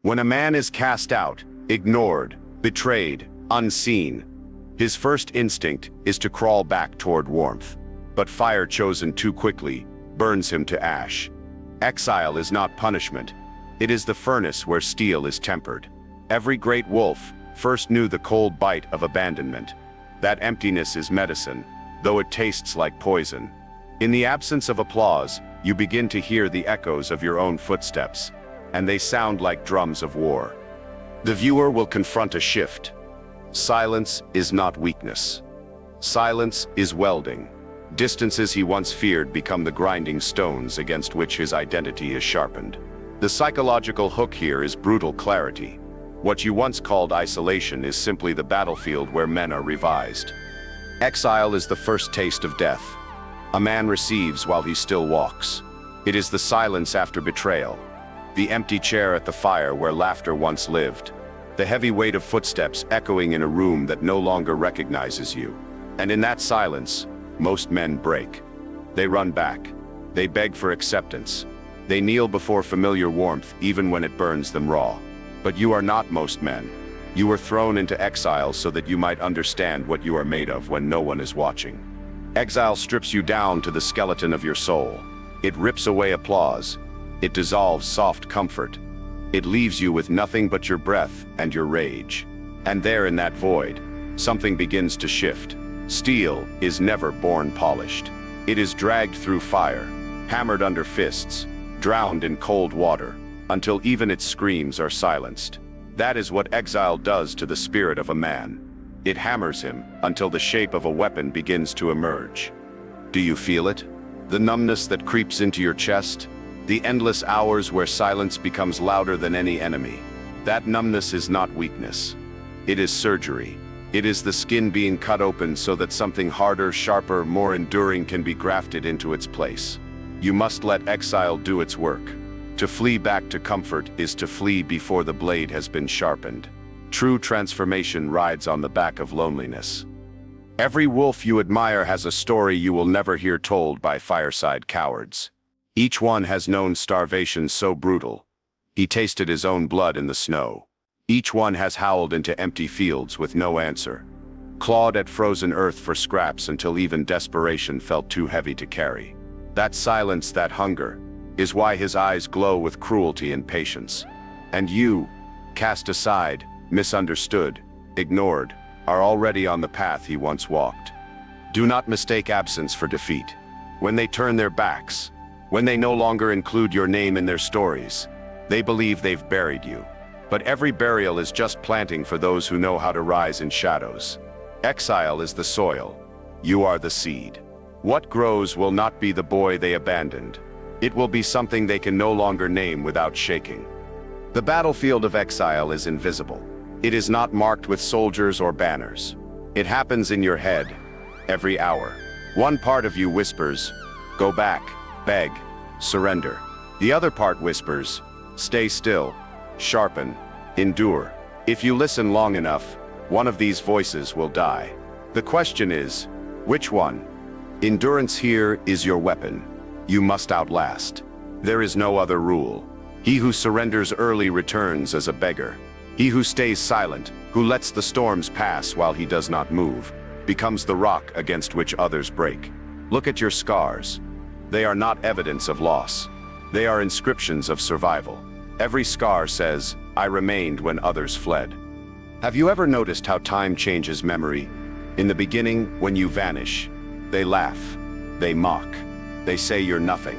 When a man is cast out, ignored, betrayed, unseen, his first instinct is to crawl back toward warmth. But fire chosen too quickly burns him to ash. Exile is not punishment. It is the furnace where steel is tempered. Every great wolf first knew the cold bite of abandonment. That emptiness is medicine, though it tastes like poison. In the absence of applause, you begin to hear the echoes of your own footsteps, and they sound like drums of war. The viewer will confront a shift. Silence is not weakness. Silence is welding. Distances he once feared become the grinding stones against which his identity is sharpened. The psychological hook here is brutal clarity. What you once called isolation is simply the battlefield where men are revised. Exile is the first taste of death. A man receives while he still walks. It is the silence after betrayal, the empty chair at the fire where laughter once lived, the heavy weight of footsteps echoing in a room that no longer recognizes you. And in that silence, most men break. They run back. They beg for acceptance. They kneel before familiar warmth even when it burns them raw. But you are not most men. You were thrown into exile so that you might understand what you are made of when no one is watching. Exile strips you down to the skeleton of your soul. It rips away applause. It dissolves soft comfort. It leaves you with nothing but your breath and your rage. And there in that void, something begins to shift. Steel is never born polished. It is dragged through fire, hammered under fists, drowned in cold water, until even its screams are silenced. That is what exile does to the spirit of a man. It hammers him until the shape of a weapon begins to emerge. Do you feel it? The numbness that creeps into your chest? The endless hours where silence becomes louder than any enemy? That numbness is not weakness. It is surgery. It is the skin being cut open so that something harder, sharper, more enduring can be grafted into its place. You must let exile do its work. To flee back to comfort is to flee before the blade has been sharpened. True transformation rides on the back of loneliness. Every wolf you admire has a story you will never hear told by fireside cowards. Each one has known starvation so brutal. He tasted his own blood in the snow. Each one has howled into empty fields with no answer, clawed at frozen earth for scraps until even desperation felt too heavy to carry. That silence, that hunger, is why his eyes glow with cruelty and patience. And you, cast aside, misunderstood, ignored, are already on the path he once walked. Do not mistake absence for defeat. When they turn their backs, when they no longer include your name in their stories, they believe they've buried you. But every burial is just planting for those who know how to rise in shadows. Exile is the soil. You are the seed. What grows will not be the boy they abandoned. It will be something they can no longer name without shaking. The battlefield of exile is invisible. It is not marked with soldiers or banners. It happens in your head, every hour. One part of you whispers, "Go back, beg, surrender." The other part whispers, "Stay still, sharpen, endure." If you listen long enough, one of these voices will die. The question is, which one? Endurance here is your weapon. You must outlast. There is no other rule. He who surrenders early returns as a beggar. He who stays silent, who lets the storms pass while he does not move, becomes the rock against which others break. Look at your scars. They are not evidence of loss. They are inscriptions of survival. Every scar says, "I remained when others fled." Have you ever noticed how time changes memory? In the beginning, when you vanish, they laugh, they mock, they say you're nothing.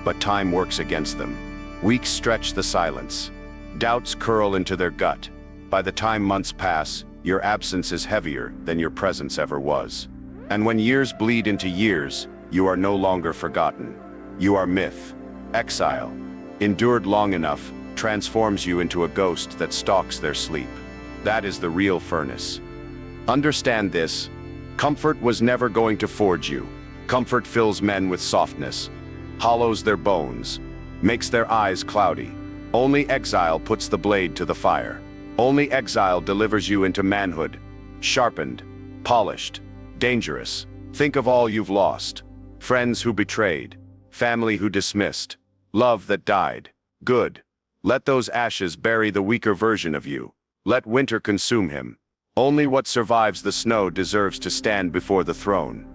But time works against them. Weeks stretch the silence. Doubts curl into their gut. By the time months pass, your absence is heavier than your presence ever was. And when years bleed into years, you are no longer forgotten. You are myth. Exile, endured long enough, transforms you into a ghost that stalks their sleep. That is the real furnace. Understand this. Comfort was never going to forge you. Comfort fills men with softness, hollows their bones, makes their eyes cloudy. Only exile puts the blade to the fire. Only exile delivers you into manhood, sharpened, polished, dangerous. Think of all you've lost. Friends who betrayed, family who dismissed, love that died. Good. Let those ashes bury the weaker version of you. Let winter consume him. Only what survives the snow deserves to stand before the throne.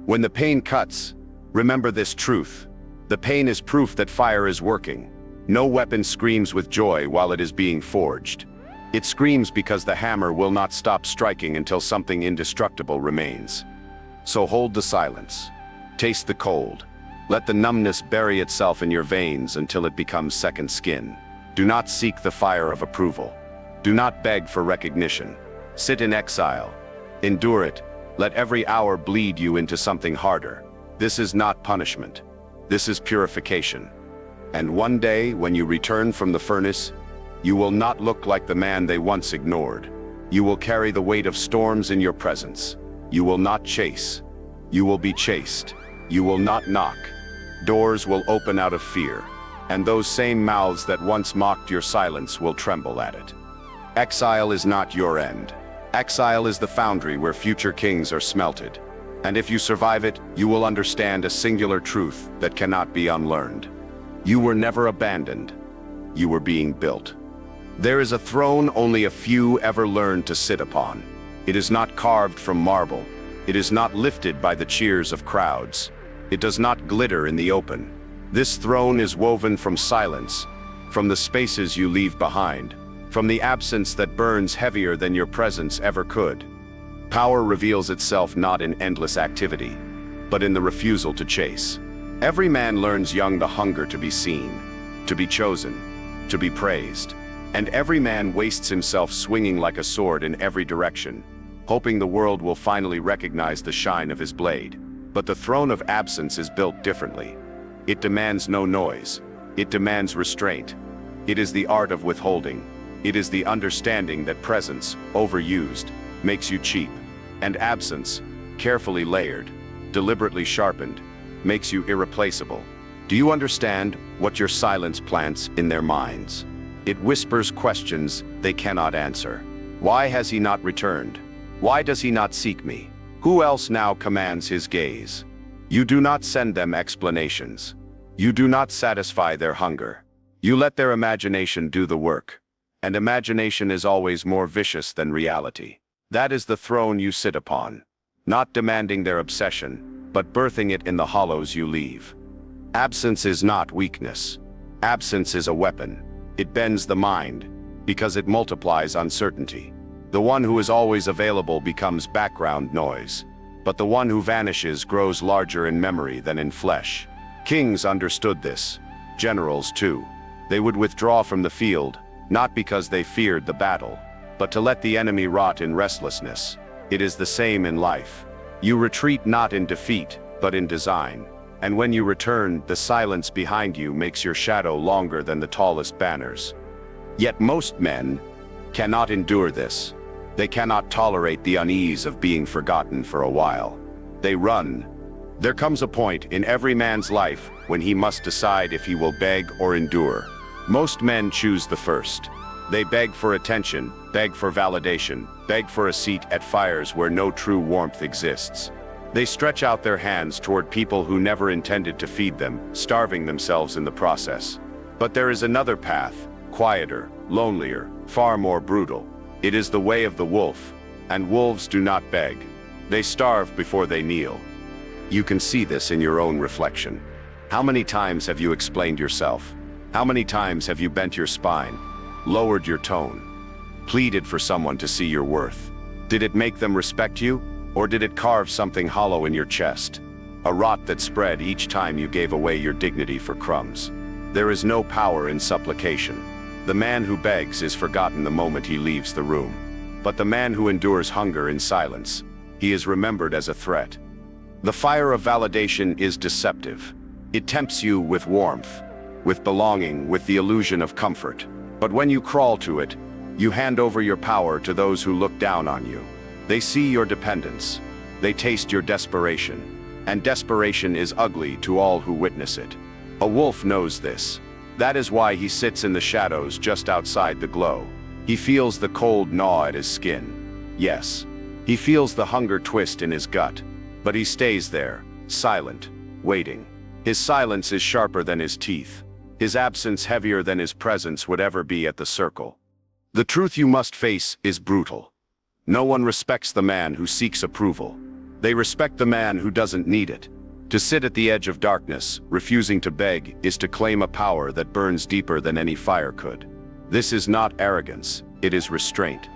When the pain cuts, remember this truth. The pain is proof that fire is working. No weapon screams with joy while it is being forged. It screams because the hammer will not stop striking until something indestructible remains. So hold the silence. Taste the cold. Let the numbness bury itself in your veins until it becomes second skin. Do not seek the fire of approval. Do not beg for recognition. Sit in exile. Endure it. Let every hour bleed you into something harder. This is not punishment. This is purification. And one day, when you return from the furnace, you will not look like the man they once ignored. You will carry the weight of storms in your presence. You will not chase. You will be chased. You will not knock. Doors will open out of fear, and those same mouths that once mocked your silence will tremble at it. Exile is not your end. Exile is the foundry where future kings are smelted. And if you survive it, you will understand a singular truth that cannot be unlearned. You were never abandoned. You were being built. There is a throne only a few ever learned to sit upon. It is not carved from marble. It is not lifted by the cheers of crowds. It does not glitter in the open. This throne is woven from silence, from the spaces you leave behind, from the absence that burns heavier than your presence ever could. Power reveals itself not in endless activity, but in the refusal to chase. Every man learns young the hunger to be seen, to be chosen, to be praised. And every man wastes himself swinging like a sword in every direction, hoping the world will finally recognize the shine of his blade. But the throne of absence is built differently. It demands no noise. It demands restraint. It is the art of withholding. It is the understanding that presence, overused, makes you cheap, and absence, carefully layered, deliberately sharpened, makes you irreplaceable. Do you understand what your silence plants in their minds? It whispers questions they cannot answer. Why has he not returned? Why does he not seek me? Who else now commands his gaze? You do not send them explanations. You do not satisfy their hunger. You let their imagination do the work. And imagination is always more vicious than reality. That is the throne you sit upon, not demanding their obsession, but birthing it in the hollows you leave. Absence is not weakness. Absence is a weapon. It bends the mind, because it multiplies uncertainty. The one who is always available becomes background noise, but the one who vanishes grows larger in memory than in flesh. Kings understood this. Generals too. They would withdraw from the field, not because they feared the battle, but to let the enemy rot in restlessness. It is the same in life. You retreat not in defeat, but in design. And when you return, the silence behind you makes your shadow longer than the tallest banners. Yet most men cannot endure this. They cannot tolerate the unease of being forgotten for a while. They run. There comes a point in every man's life when he must decide if he will beg or endure. Most men choose the first. They beg for attention, beg for validation, beg for a seat at fires where no true warmth exists. They stretch out their hands toward people who never intended to feed them, starving themselves in the process. But there is another path, quieter, lonelier, far more brutal. It is the way of the wolf, and wolves do not beg. They starve before they kneel. You can see this in your own reflection. How many times have you explained yourself? How many times have you bent your spine, lowered your tone, pleaded for someone to see your worth? Did it make them respect you, or did it carve something hollow in your chest? A rot that spread each time you gave away your dignity for crumbs. There is no power in supplication. The man who begs is forgotten the moment he leaves the room. But the man who endures hunger in silence, he is remembered as a threat. The fire of validation is deceptive. It tempts you with warmth, with belonging, with the illusion of comfort. But when you crawl to it, you hand over your power to those who look down on you. They see your dependence. They taste your desperation. And desperation is ugly to all who witness it. A wolf knows this. That is why he sits in the shadows just outside the glow. He feels the cold gnaw at his skin. Yes, he feels the hunger twist in his gut. But he stays there, silent, waiting. His silence is sharper than his teeth. his absence heavier than his presence would ever be at the circle. The truth you must face is brutal. No one respects the man who seeks approval. They respect the man who doesn't need it. To sit at the edge of darkness, refusing to beg, is to claim a power that burns deeper than any fire could. This is not arrogance, it is restraint.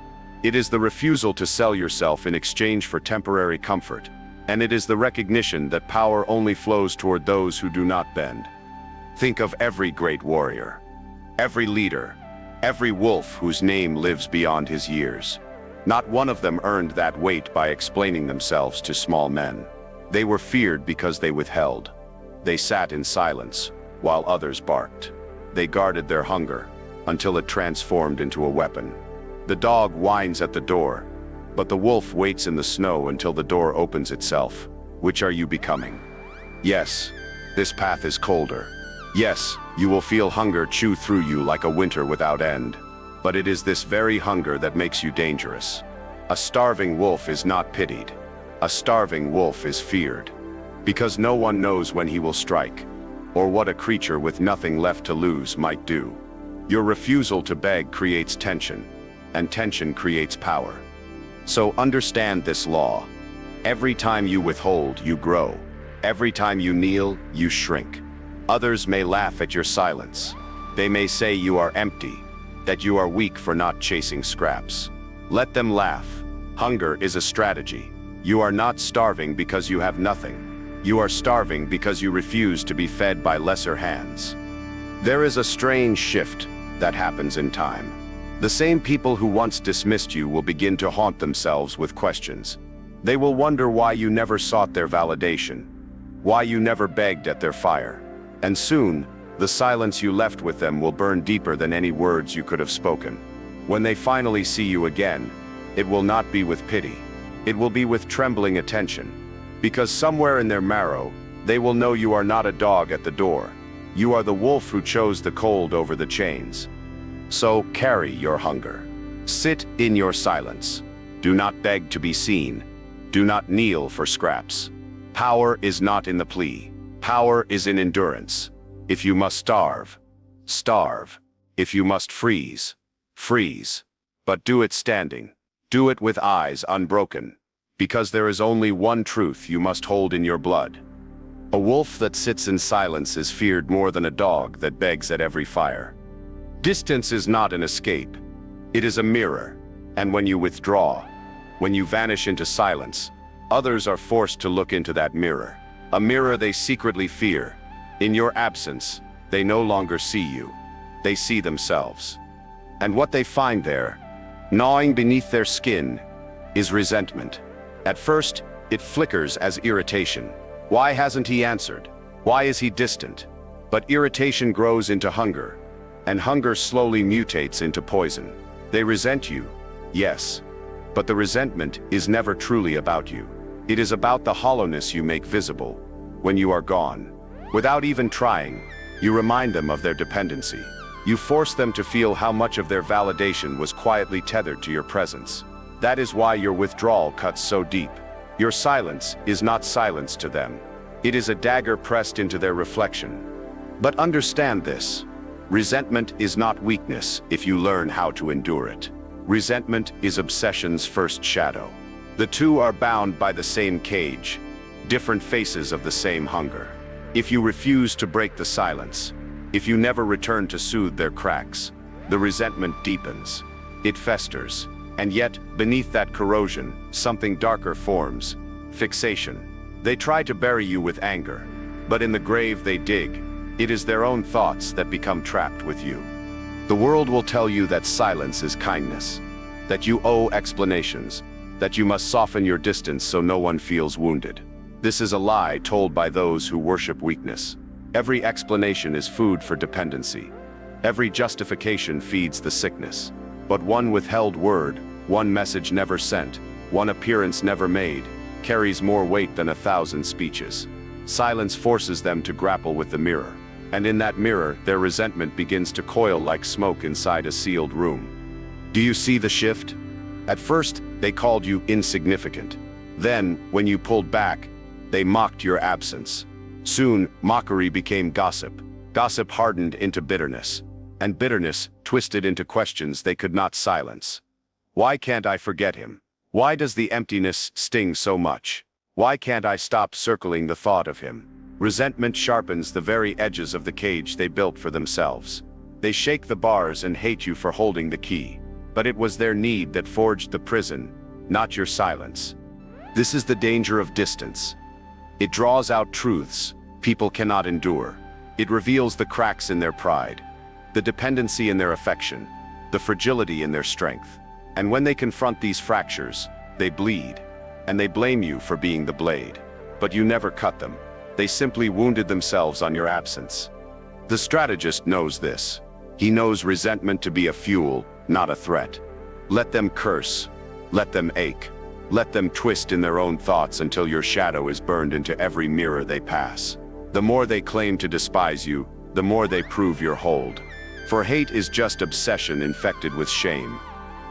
It is the refusal to sell yourself in exchange for temporary comfort, and it is the recognition that power only flows toward those who do not bend. Think of every great warrior, every leader, every wolf whose name lives beyond his years. Not one of them earned that weight by explaining themselves to small men. They were feared because they withheld. They sat in silence, while others barked. They guarded their hunger, until it transformed into a weapon. The dog whines at the door, but the wolf waits in the snow until the door opens itself. Which are you becoming? Yes, this path is colder. Yes, you will feel hunger chew through you like a winter without end. But it is this very hunger that makes you dangerous. A starving wolf is not pitied. A starving wolf is feared. Because no one knows when he will strike, or what a creature with nothing left to lose might do. Your refusal to beg creates tension, and tension creates power. So understand this law. Every time you withhold, you grow. Every time you kneel, you shrink. Others may laugh at your silence. They may say you are empty, that you are weak for not chasing scraps. Let them laugh. Hunger is a strategy. You are not starving because you have nothing. You are starving because you refuse to be fed by lesser hands. There is a strange shift that happens in time. The same people who once dismissed you will begin to haunt themselves with questions. They will wonder why you never sought their validation, why you never begged at their fire. And soon, the silence you left with them will burn deeper than any words you could have spoken. When they finally see you again, it will not be with pity. It will be with trembling attention. Because somewhere in their marrow, they will know you are not a dog at the door. You are the wolf who chose the cold over the chains. So carry your hunger. Sit in your silence. Do not beg to be seen. Do not kneel for scraps. Power is not in the plea. Power is in endurance. If you must starve, starve. If you must freeze, freeze. But do it standing. Do it with eyes unbroken. Because there is only one truth you must hold in your blood. A wolf that sits in silence is feared more than a dog that begs at every fire. Distance is not an escape. It is a mirror. And when you withdraw, when you vanish into silence, others are forced to look into that mirror. A mirror they secretly fear. In your absence, they no longer see you. They see themselves. And what they find there, gnawing beneath their skin, is resentment. At first, it flickers as irritation. Why hasn't he answered? Why is he distant? But irritation grows into hunger, and hunger slowly mutates into poison. They resent you, yes, but the resentment is never truly about you. It is about the hollowness you make visible when you are gone. Without even trying, you remind them of their dependency. You force them to feel how much of their validation was quietly tethered to your presence. That is why your withdrawal cuts so deep. Your silence is not silence to them. It is a dagger pressed into their reflection. But understand this. Resentment is not weakness if you learn how to endure it. Resentment is obsession's first shadow. The two are bound by the same cage, different faces of the same hunger. If you refuse to break the silence, if you never return to soothe their cracks, the resentment deepens. It festers. And yet, beneath that corrosion, something darker forms. Fixation. They try to bury you with anger, but in the grave they dig, it is their own thoughts that become trapped with you. The world will tell you that silence is kindness, that you owe explanations, that you must soften your distance so no one feels wounded. This is a lie told by those who worship weakness. Every explanation is food for dependency. Every justification feeds the sickness. But one withheld word, one message never sent, one appearance never made, carries more weight than 1,000 speeches. Silence forces them to grapple with the mirror. And in that mirror, their resentment begins to coil like smoke inside a sealed room. Do you see the shift? At first, they called you insignificant. Then, when you pulled back, they mocked your absence. Soon, mockery became gossip. Gossip hardened into bitterness, and bitterness twisted into questions they could not silence. Why can't I forget him? Why does the emptiness sting so much? Why can't I stop circling the thought of him? Resentment sharpens the very edges of the cage they built for themselves. They shake the bars and hate you for holding the key. But it was their need that forged the prison, not your silence. This is the danger of distance. It draws out truths people cannot endure. It reveals the cracks in their pride, the dependency in their affection, the fragility in their strength. And when they confront these fractures, they bleed, and they blame you for being the blade. But you never cut them. They simply wounded themselves on your absence. The strategist knows this. He knows resentment to be a fuel, not a threat. Let them curse. Let them ache. Let them twist in their own thoughts until your shadow is burned into every mirror they pass. The more they claim to despise you, the more they prove your hold. For hate is just obsession infected with shame.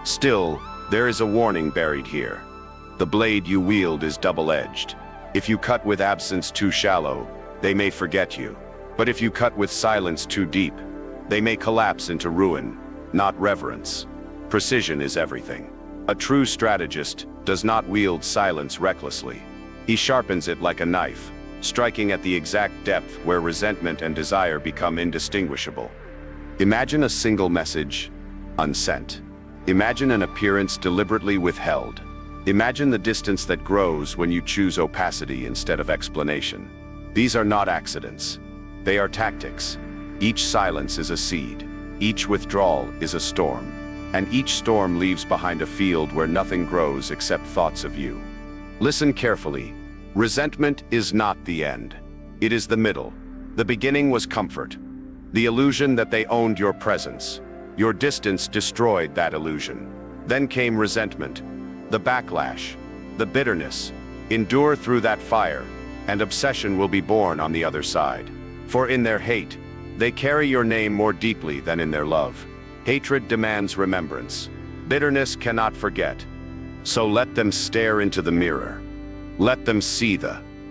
Still, there is a warning buried here. The blade you wield is double-edged. If you cut with absence too shallow, they may forget you. But if you cut with silence too deep, they may collapse into ruin, not reverence. Precision is everything. A true strategist does not wield silence recklessly. He sharpens it like a knife, striking at the exact depth where resentment and desire become indistinguishable. Imagine a single message, unsent. Imagine an appearance deliberately withheld. Imagine the distance that grows when you choose opacity instead of explanation. These are not accidents. They are tactics. Each silence is a seed. Each withdrawal is a storm. And each storm leaves behind a field where nothing grows except thoughts of you. Listen carefully. Resentment is not the end. It is the middle. The beginning was comfort. The illusion that they owned your presence. Your distance destroyed that illusion. Then came resentment, the backlash, the bitterness. Endure through that fire, and obsession will be born on the other side. For in their hate, they carry your name more deeply than in their love. Hatred demands remembrance. Bitterness cannot forget. So let them stare into the mirror. Let them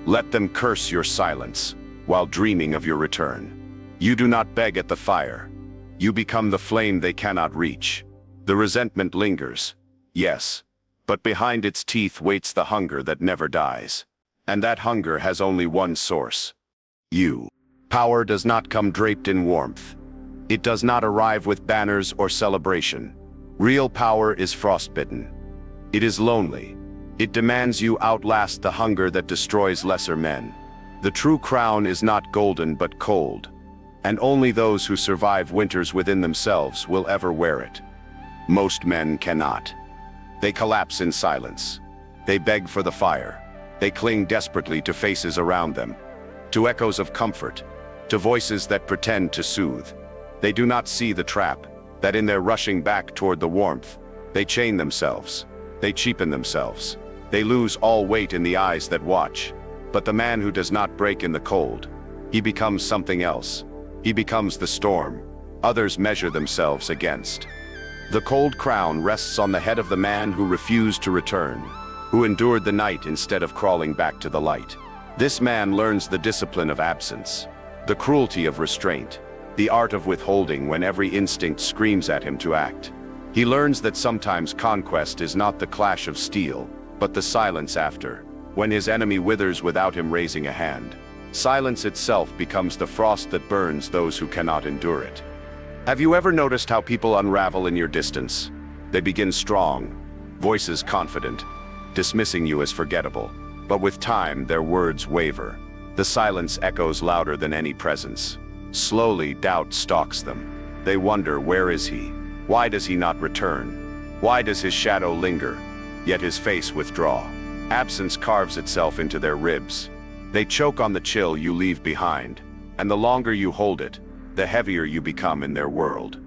let them curse your silence, while dreaming of your return. You do not beg at the fire. You become the flame they cannot reach. The resentment lingers, yes, but behind its teeth waits the hunger that never dies. And that hunger has only one source: you. Power does not come draped in warmth. It does not arrive with banners or celebration. Real power is frostbitten. It is lonely. It demands you outlast the hunger that destroys lesser men. The true crown is not golden but cold, and only those who survive winters within themselves will ever wear it. Most men cannot. They collapse in silence. They beg for the fire. They cling desperately to faces around them, to echoes of comfort, to voices that pretend to soothe. They do not see the trap, that in their rushing back toward the warmth, they chain themselves. They cheapen themselves. They lose all weight in the eyes that watch. But the man who does not break in the cold, he becomes something else. He becomes the storm others measure themselves against. The cold crown rests on the head of the man who refused to return, who endured the night instead of crawling back to the light. This man learns the discipline of absence, the cruelty of restraint, the art of withholding when every instinct screams at him to act. He learns that sometimes conquest is not the clash of steel, but the silence after, when his enemy withers without him raising a hand. Silence itself becomes the frost that burns those who cannot endure it. Have you ever noticed how people unravel in your distance? They begin strong, voices confident, dismissing you as forgettable. But with time, their words waver. The silence echoes louder than any presence. Slowly, doubt stalks them. They wonder, where is he? Why does he not return? Why does his shadow linger, yet his face withdraw? Absence carves itself into their ribs. They choke on the chill you leave behind, and the longer you hold it, the heavier you become in their world.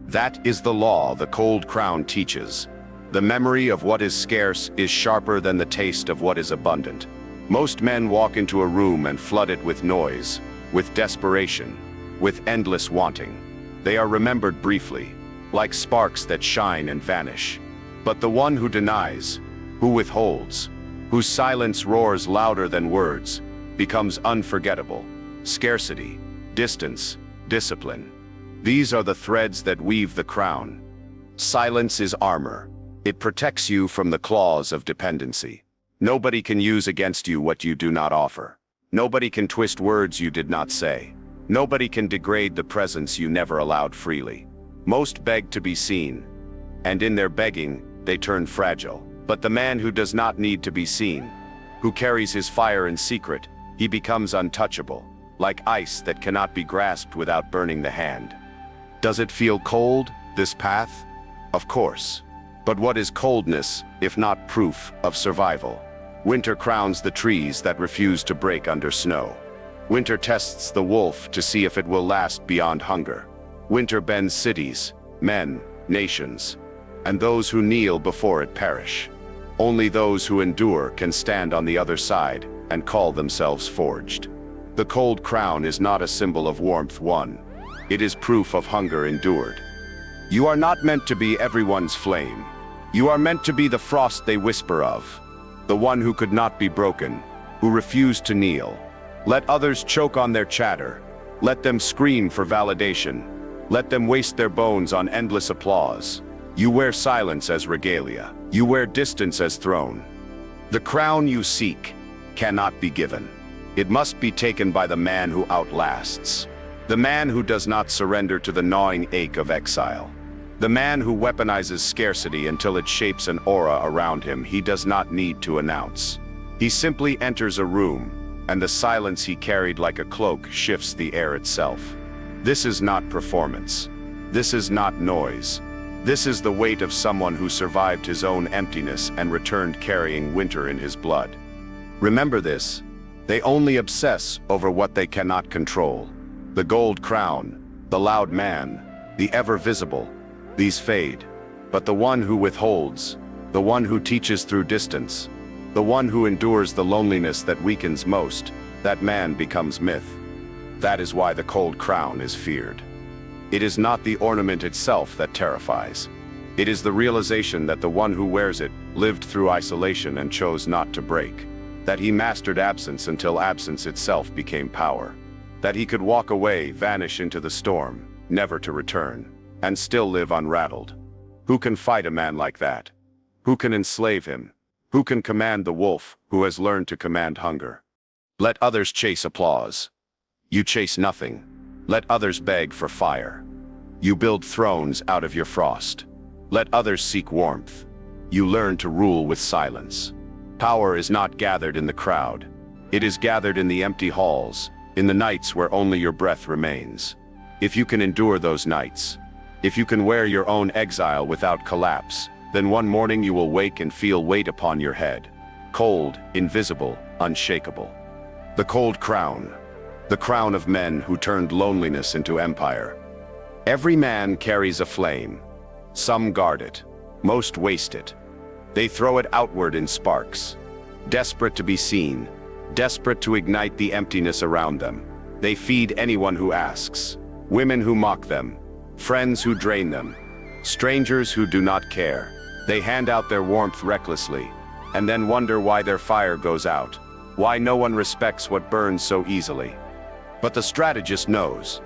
That is the law the cold crown teaches. The memory of what is scarce is sharper than the taste of what is abundant. Most men walk into a room and flood it with noise, with desperation, with endless wanting. They are remembered briefly, like sparks that shine and vanish. But the one who denies, who withholds, whose silence roars louder than words, becomes unforgettable. Scarcity, distance, discipline. These are the threads that weave the crown. Silence is armor. It protects you from the claws of dependency. Nobody can use against you what you do not offer. Nobody can twist words you did not say. Nobody can degrade the presence you never allowed freely. Most beg to be seen, and in their begging, they turn fragile. But the man who does not need to be seen, who carries his fire in secret, he becomes untouchable, like ice that cannot be grasped without burning the hand. Does it feel cold, this path? Of course. But what is coldness, if not proof of survival? Winter crowns the trees that refuse to break under snow. Winter tests the wolf to see if it will last beyond hunger. Winter bends cities, men, nations, and those who kneel before it perish. Only those who endure can stand on the other side and call themselves forged. The cold crown is not a symbol of warmth won. It is proof of hunger endured. You are not meant to be everyone's flame. You are meant to be the frost they whisper of, the one who could not be broken, who refused to kneel. Let others choke on their chatter. Let them scream for validation. Let them waste their bones on endless applause. You wear silence as regalia. You wear distance as throne. The crown you seek cannot be given. It must be taken by the man who outlasts. The man who does not surrender to the gnawing ache of exile. The man who weaponizes scarcity until it shapes an aura around him he does not need to announce. He simply enters a room, and the silence he carried like a cloak shifts the air itself. This is not performance. This is not noise. This is the weight of someone who survived his own emptiness and returned carrying winter in his blood. Remember this: they only obsess over what they cannot control. The gold crown, the loud man, the ever-visible, these fade. But the one who withholds, the one who teaches through distance, the one who endures the loneliness that weakens most, that man becomes myth. That is why the cold crown is feared. It is not the ornament itself that terrifies. It is the realization that the one who wears it lived through isolation and chose not to break. That he mastered absence until absence itself became power. That he could walk away, vanish into the storm, never to return, and still live unrattled. Who can fight a man like that? Who can enslave him? Who can command the wolf who has learned to command hunger? Let others chase applause. You chase nothing. Let others beg for fire. You build thrones out of your frost. Let others seek warmth. You learn to rule with silence. Power is not gathered in the crowd. It is gathered in the empty halls, in the nights where only your breath remains. If you can endure those nights, if you can wear your own exile without collapse, then one morning you will wake and feel weight upon your head. Cold, invisible, unshakable. The cold crown. The crown of men who turned loneliness into empire. Every man carries a flame. Some guard it. Most waste it. They throw it outward in sparks. Desperate to be seen. Desperate to ignite the emptiness around them. They feed anyone who asks. Women who mock them. Friends who drain them. Strangers who do not care. They hand out their warmth recklessly, and then wonder why their fire goes out. Why no one respects what burns so easily. But the strategist knows.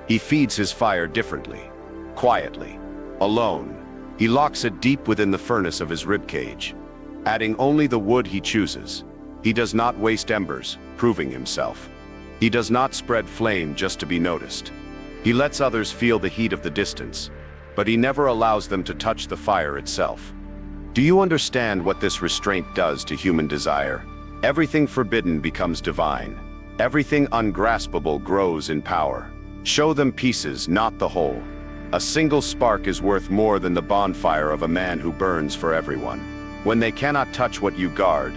He feeds his fire differently. Quietly. Alone. He locks it deep within the furnace of his ribcage, adding only the wood he chooses. He does not waste embers, proving himself. He does not spread flame just to be noticed. He lets others feel the heat of the distance, but he never allows them to touch the fire itself. Do you understand what this restraint does to human desire? Everything forbidden becomes divine. Everything ungraspable grows in power. Show them pieces, not the whole. A single spark is worth more than the bonfire of a man who burns for everyone. When they cannot touch what you guard,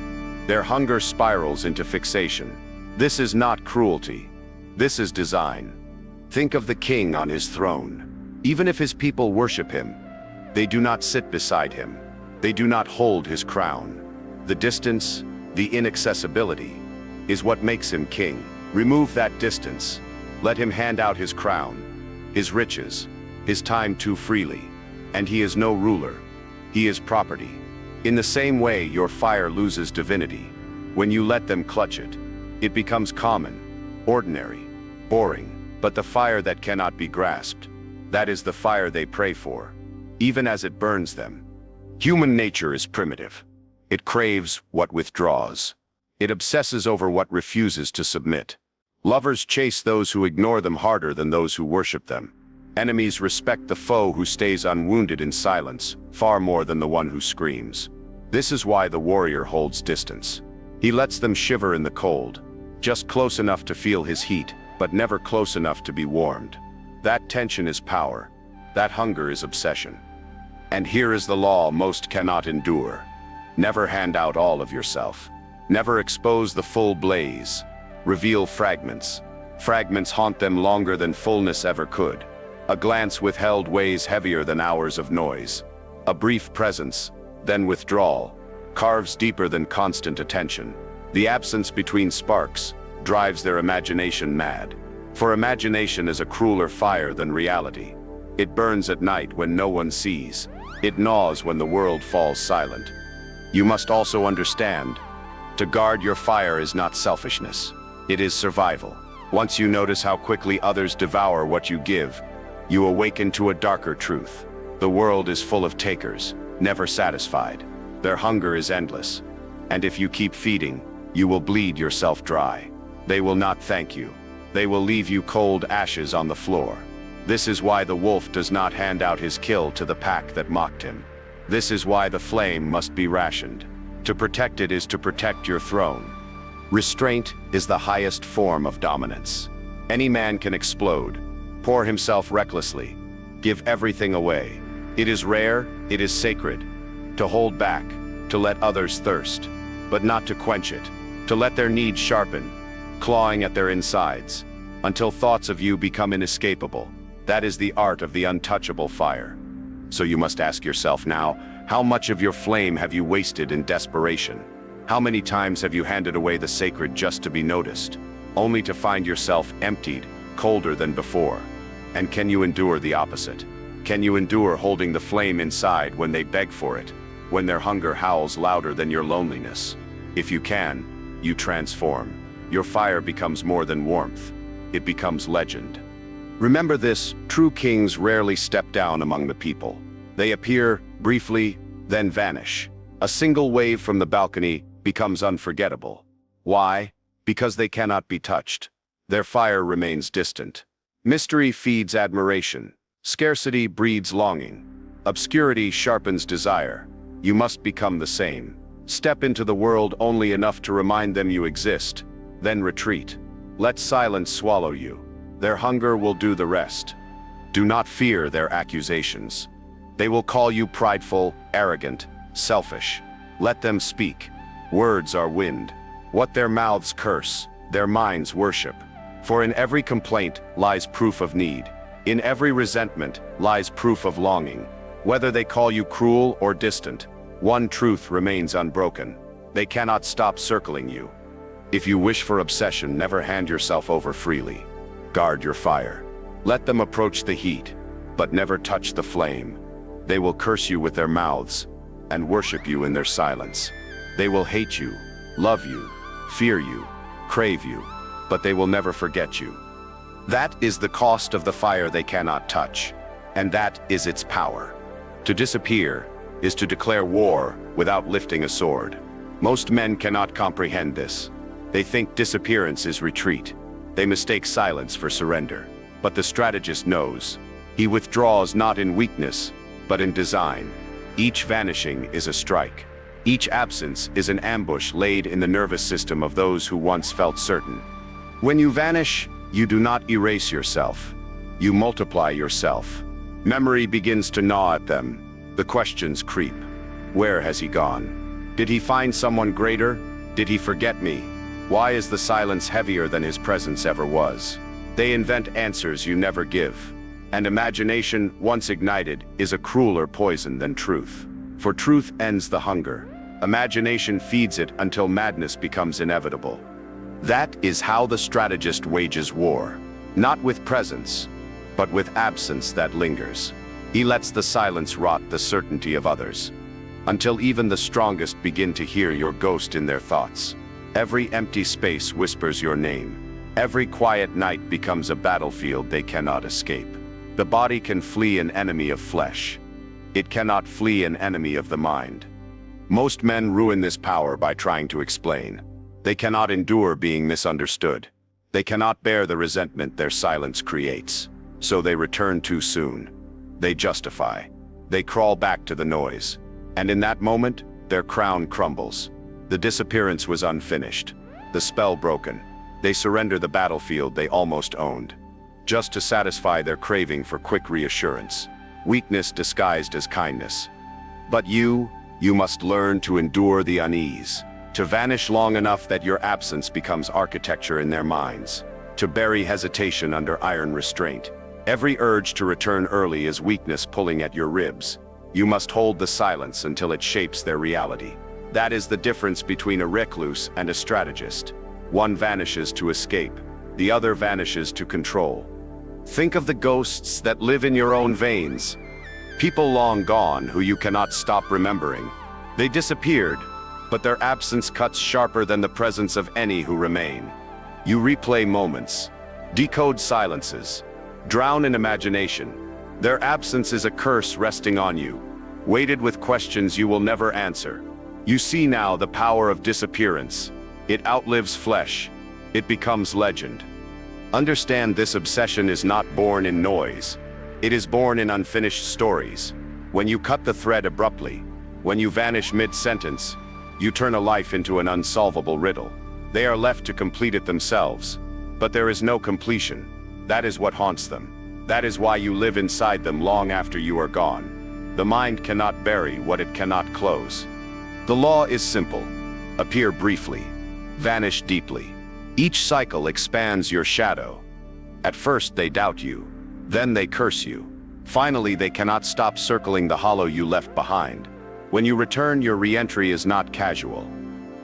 their hunger spirals into fixation. This is not cruelty. This is design. Think of the king on his throne. Even if his people worship him, they do not sit beside him. They do not hold his crown. The distance, the inaccessibility, is what makes him king. Remove that distance. Let him hand out his crown, his riches, his time too freely, and he is no ruler. He is property. In the same way, your fire loses divinity. When you let them clutch it, it becomes common, ordinary, boring. but the fire that cannot be grasped. That is the fire they pray for, even as it burns them. Human nature is primitive. It craves what withdraws. It obsesses over what refuses to submit. Lovers chase those who ignore them harder than those who worship them. Enemies respect the foe who stays unwounded in silence, far more than the one who screams. This is why the warrior holds distance. He lets them shiver in the cold, just close enough to feel his heat, but never close enough to be warmed. That tension is power. That hunger is obsession. And here is the law most cannot endure. Never hand out all of yourself. Never expose the full blaze. Reveal fragments. Fragments haunt them longer than fullness ever could. A glance withheld weighs heavier than hours of noise. A brief presence, then withdrawal, carves deeper than constant attention. The absence between sparks drives their imagination mad. For imagination is a crueler fire than reality. It burns at night when no one sees. It gnaws when the world falls silent. You must also understand, to guard your fire is not selfishness. It is survival. Once you notice how quickly others devour what you give, you awaken to a darker truth. The world is full of takers, never satisfied. Their hunger is endless. And if you keep feeding, you will bleed yourself dry. They will not thank you. They will leave you cold ashes on the floor. This is why the wolf does not hand out his kill to the pack that mocked him. This is why the flame must be rationed. To protect it is to protect your throne. Restraint is the highest form of dominance. Any man can explode, pour himself recklessly, give everything away. It is rare, it is sacred, to hold back, to let others thirst, but not to quench it, to let their needs sharpen, clawing at their insides, until thoughts of you become inescapable. That is the art of the untouchable fire. So you must ask yourself now, how much of your flame have you wasted in desperation? How many times have you handed away the sacred just to be noticed, only to find yourself emptied, colder than before? And can you endure the opposite? Can you endure holding the flame inside when they beg for it, when their hunger howls louder than your loneliness? If you can, you transform. Your fire becomes more than warmth. It becomes legend. Remember this, true kings rarely step down among the people. They appear briefly, then vanish. A single wave from the balcony becomes unforgettable. Why? Because they cannot be touched. Their fire remains distant. Mystery feeds admiration. Scarcity breeds longing. Obscurity sharpens desire. You must become the same. Step into the world only enough to remind them you exist, then retreat. Let silence swallow you. Their hunger will do the rest. Do not fear their accusations. They will call you prideful, arrogant, selfish. Let them speak. Words are wind. What their mouths curse, their minds worship. For in every complaint lies proof of need. In every resentment lies proof of longing. Whether they call you cruel or distant, one truth remains unbroken. They cannot stop circling you. If you wish for obsession, never hand yourself over freely. Guard your fire. Let them approach the heat, but never touch the flame. They will curse you with their mouths and worship you in their silence. They will hate you, love you, fear you, crave you, but they will never forget you. That is the cost of the fire they cannot touch, and that is its power. To disappear is to declare war without lifting a sword. Most men cannot comprehend this. They think disappearance is retreat. They mistake silence for surrender. But the strategist knows. He withdraws not in weakness, but in design. Each vanishing is a strike. Each absence is an ambush laid in the nervous system of those who once felt certain. When you vanish, you do not erase yourself. You multiply yourself. Memory begins to gnaw at them. The questions creep. Where has he gone? Did he find someone greater? Did he forget me? Why is the silence heavier than his presence ever was? They invent answers you never give. And imagination, once ignited, is a crueler poison than truth. For truth ends the hunger. Imagination feeds it until madness becomes inevitable. That is how the strategist wages war. Not with presence, but with absence that lingers. He lets the silence rot the certainty of others, until even the strongest begin to hear your ghost in their thoughts. Every empty space whispers your name. Every quiet night becomes a battlefield they cannot escape. The body can flee an enemy of flesh. It cannot flee an enemy of the mind. Most men ruin this power by trying to explain. They cannot endure being misunderstood. They cannot bear the resentment their silence creates. So they return too soon. They justify. They crawl back to the noise. And in that moment, their crown crumbles. The disappearance was unfinished. The spell broken. They surrender the battlefield they almost owned, just to satisfy their craving for quick reassurance. Weakness disguised as kindness. But you must learn to endure the unease, to vanish long enough that your absence becomes architecture in their minds, to bury hesitation under iron restraint. Every urge to return early is weakness pulling at your ribs. You must hold the silence until it shapes their reality. That is the difference between a recluse and a strategist. One vanishes to escape, the other vanishes to control. Think of the ghosts that live in your own veins. People long gone who you cannot stop remembering. They disappeared, but their absence cuts sharper than the presence of any who remain. You replay moments, decode silences, drown in imagination. Their absence is a curse resting on you, weighted with questions you will never answer. You see now the power of disappearance. It outlives flesh. It becomes legend. Understand, this obsession is not born in noise. It is born in unfinished stories. When you cut the thread abruptly, when you vanish mid-sentence, you turn a life into an unsolvable riddle. They are left to complete it themselves. But there is no completion. That is what haunts them. That is why you live inside them long after you are gone. The mind cannot bury what it cannot close. The law is simple. Appear briefly. Vanish deeply. Each cycle expands your shadow. At first they doubt you, then they curse you. Finally, they cannot stop circling the hollow you left behind. When you return, your re-entry is not casual.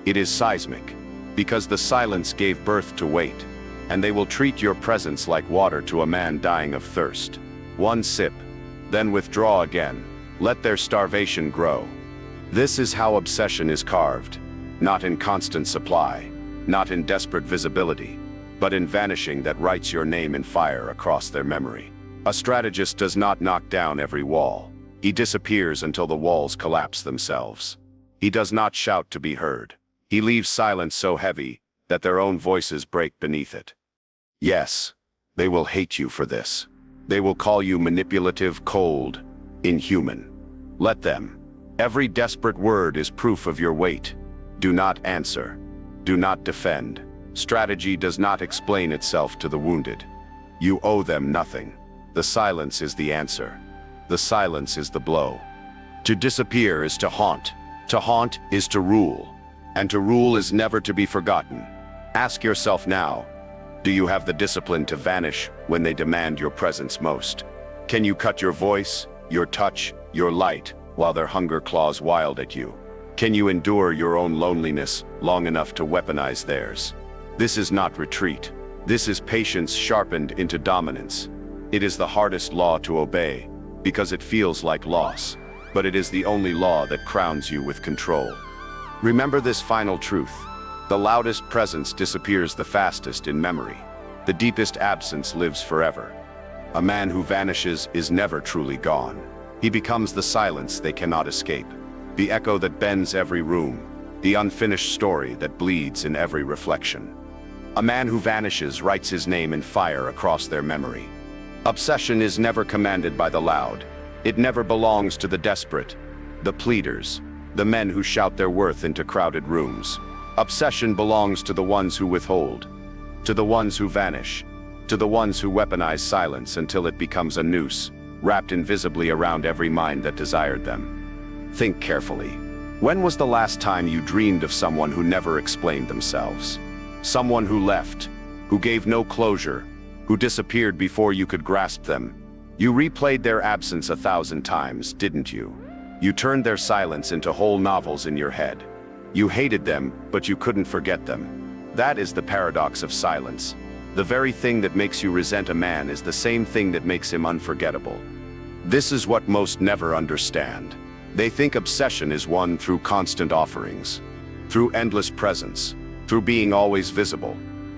It is seismic, because the silence gave birth to weight, and they will treat your presence like water to a man dying of thirst. One sip, then withdraw again. Let their starvation grow. This is how obsession is carved. Not in constant supply, not in desperate visibility, but in vanishing that writes your name in fire across their memory. A strategist does not knock down every wall. He disappears until the walls collapse themselves. He does not shout to be heard. He leaves silence so heavy that their own voices break beneath it. Yes, they will hate you for this. They will call you manipulative, cold, inhuman. Let them. Every desperate word is proof of your weight. Do not answer. Do not defend. Strategy does not explain itself to the wounded. You owe them nothing. The silence is the answer. The silence is the blow. To disappear is to haunt. To haunt is to rule. And to rule is never to be forgotten. Ask yourself now, do you have the discipline to vanish when they demand your presence most? Can you cut your voice, your touch, your light, while their hunger claws wild at you? Can you endure your own loneliness long enough to weaponize theirs? This is not retreat. This is patience sharpened into dominance. It is the hardest law to obey, because it feels like loss, but it is the only law that crowns you with control. Remember this final truth. The loudest presence disappears the fastest in memory. The deepest absence lives forever. A man who vanishes is never truly gone. He becomes the silence they cannot escape. The echo that bends every room, the unfinished story that bleeds in every reflection. A man who vanishes writes his name in fire across their memory. Obsession is never commanded by the loud. It never belongs to the desperate, the pleaders, the men who shout their worth into crowded rooms. Obsession belongs to the ones who withhold, to the ones who vanish, to the ones who weaponize silence until it becomes a noose, wrapped invisibly around every mind that desired them. Think carefully. When was the last time you dreamed of someone who never explained themselves? Someone who left, who gave no closure, who disappeared before you could grasp them. You replayed their absence 1,000 times, didn't you? You turned their silence into whole novels in your head. You hated them, but you couldn't forget them. That is the paradox of silence. The very thing that makes you resent a man is the same thing that makes him unforgettable. This is what most never understand. They think obsession is won through constant offerings, through endless presence, through being always visible.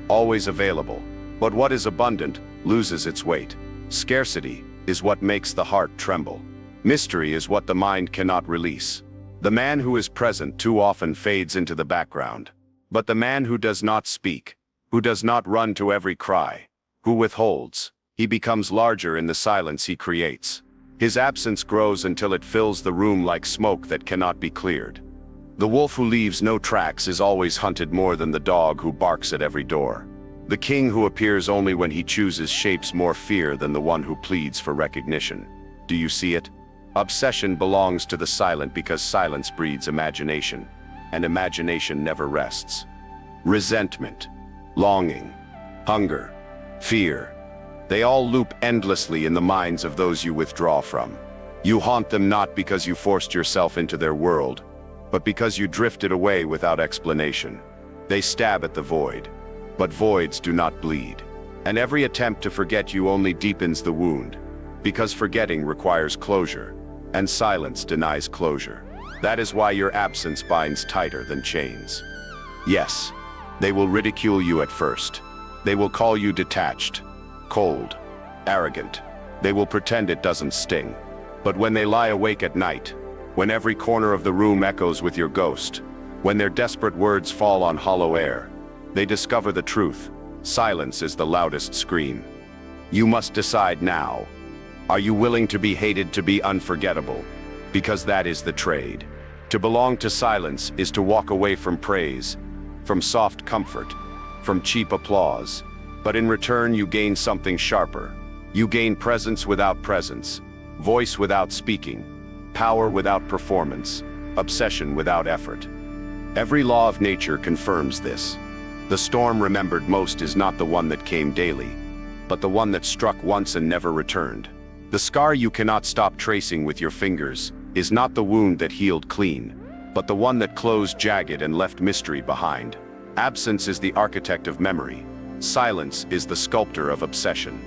always available. But what is abundant loses its weight. Scarcity is what makes the heart tremble. Mystery is what the mind cannot release. The man who is present too often fades into the background. But the man who does not speak, who does not run to every cry, who withholds, he becomes larger in the silence he creates. His absence grows until it fills the room like smoke that cannot be cleared. The wolf who leaves no tracks is always hunted more than the dog who barks at every door. The king who appears only when he chooses shapes more fear than the one who pleads for recognition. Do you see it? Obsession belongs to the silent because silence breeds imagination, and imagination never rests. Resentment, longing, hunger, fear, they all loop endlessly in the minds of those you withdraw from. You haunt them not because you forced yourself into their world, but because you drifted away without explanation. They stab at the void, but voids do not bleed. And every attempt to forget you only deepens the wound, because forgetting requires closure, and silence denies closure. That is why your absence binds tighter than chains. Yes, they will ridicule you at first. They will call you detached, cold, arrogant. They will pretend it doesn't sting. But when they lie awake at night, when every corner of the room echoes with your ghost, when their desperate words fall on hollow air, they discover the truth. Silence is the loudest scream. You must decide now. Are you willing to be hated to be unforgettable? Because that is the trade. To belong to silence is to walk away from praise, from soft comfort, from cheap applause. But in return you gain something sharper. You gain presence without presence, voice without speaking, power without performance, obsession without effort. Every law of nature confirms this. The storm remembered most is not the one that came daily, but the one that struck once and never returned. The scar you cannot stop tracing with your fingers is not the wound that healed clean, but the one that closed jagged and left mystery behind. Absence is the architect of memory. Silence is the sculptor of obsession.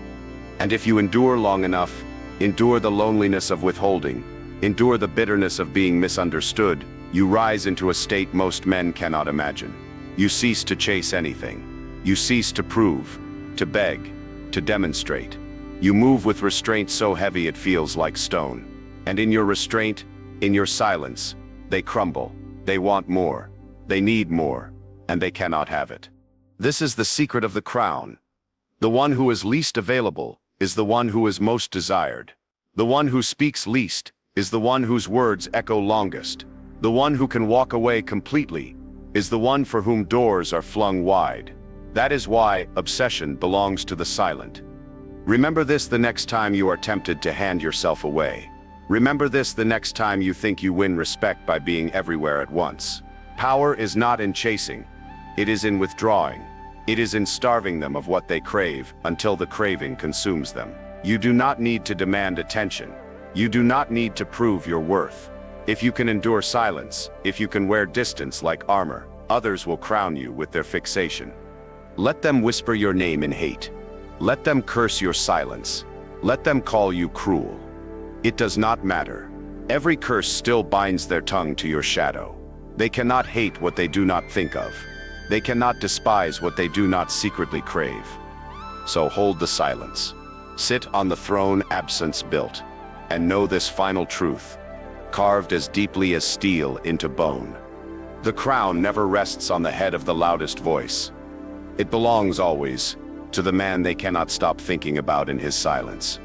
And if you endure long enough, endure the loneliness of withholding, endure the bitterness of being misunderstood, you rise into a state most men cannot imagine. You cease to chase anything. You cease to prove, to beg, to demonstrate. You move with restraint so heavy it feels like stone. And in your restraint, in your silence, they crumble. They want more. They need more. And they cannot have it. This is the secret of the crown. The one who is least available is the one who is most desired. The one who speaks least is the one whose words echo longest. The one who can walk away completely is the one for whom doors are flung wide. That is why obsession belongs to the silent. Remember this the next time you are tempted to hand yourself away. Remember this the next time you think you win respect by being everywhere at once. Power is not in chasing. It is in withdrawing. It is in starving them of what they crave until the craving consumes them. You do not need to demand attention. You do not need to prove your worth. If you can endure silence, if you can wear distance like armor, others will crown you with their fixation. Let them whisper your name in hate. Let them curse your silence. Let them call you cruel. It does not matter. Every curse still binds their tongue to your shadow. They cannot hate what they do not think of. They cannot despise what they do not secretly crave. So hold the silence. Sit on the throne absence built, and know this final truth, carved as deeply as steel into bone. The crown never rests on the head of the loudest voice. It belongs always to the man they cannot stop thinking about in his silence.